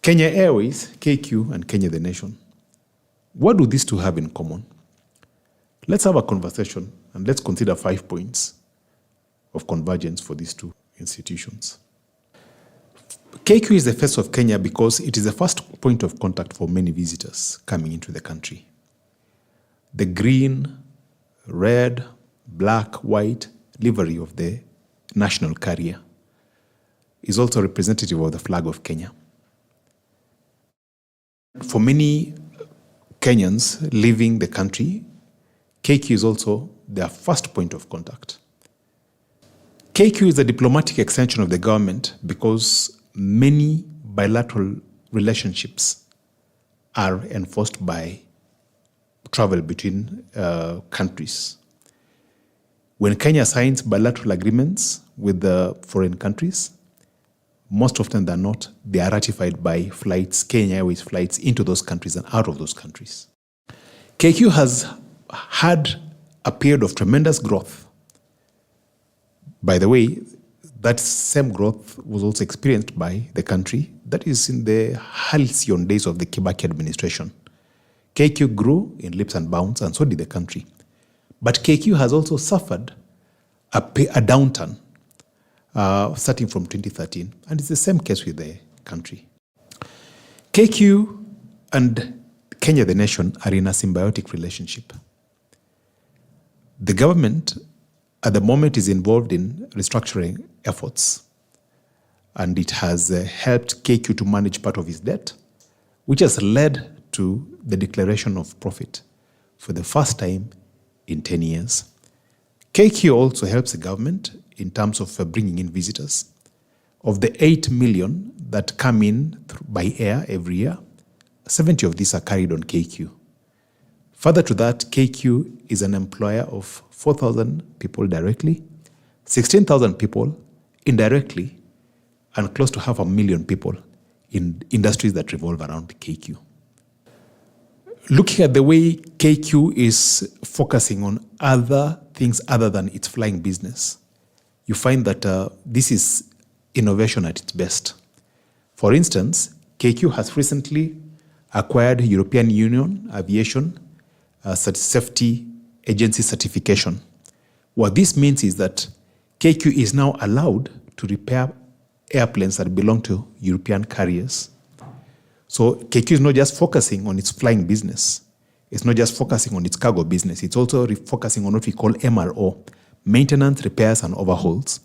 Kenya Airways, KQ, and Kenya the Nation. What do these two have in common? Let's have a conversation and let's consider 5 points of convergence for these two institutions. KQ is the face of Kenya because it is the first point of contact for many visitors coming into the country. The green, red, black, white livery of the national carrier is also representative of the flag of Kenya. For many Kenyans leaving the country, KQ is also their first point of contact. KQ is a diplomatic extension of the government because many bilateral relationships are enforced by travel between countries. When Kenya signs bilateral agreements with the foreign countries, most often than not, they are ratified by flights, Kenya Airways flights into those countries and out of those countries. KQ has had a period of tremendous growth. By the way, that same growth was also experienced by the country that is in the halcyon days of the Kibaki administration. KQ grew in leaps and bounds, and so did the country. But KQ has also suffered a downturn starting from 2013, and it's the same case with the country. KQ and Kenya the Nation are in a symbiotic relationship. The government at the moment is involved in restructuring efforts, and it has helped KQ to manage part of its debt, which has led to the declaration of profit for the first time in 10 years. KQ also helps the government in terms of bringing in visitors. Of the 8 million that come in by air every year, 70 of these are carried on KQ. Further to that, KQ is an employer of 4,000 people directly, 16,000 people indirectly, and close to 500,000 people in industries that revolve around KQ. Looking at the way KQ is focusing on other things other than its flying business, you find that this is innovation at its best. For instance, KQ has recently acquired European Union Aviation Safety Agency certification. What this means is that KQ is now allowed to repair airplanes that belong to European carriers. So KQ is not just focusing on its flying business. It's not just focusing on its cargo business. It's also focusing on what we call MRO, maintenance, repairs, and overhauls,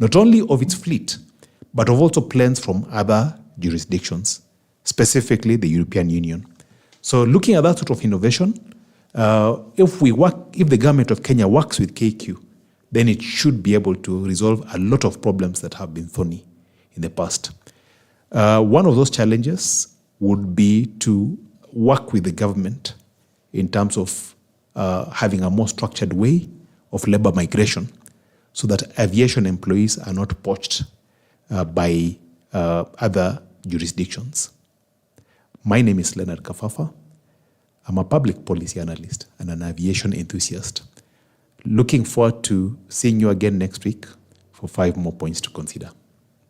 not only of its fleet, but of also planes from other jurisdictions, specifically the European Union. So looking at that sort of innovation, if the government of Kenya works with KQ, then it should be able to resolve a lot of problems that have been thorny in the past. One of those challenges would be to work with the government in terms of having a more structured way of labor migration so that aviation employees are not poached by other jurisdictions. My name is Leonard Kafafa. I'm a public policy analyst and an aviation enthusiast. Looking forward to seeing you again next week for 5 more points to consider.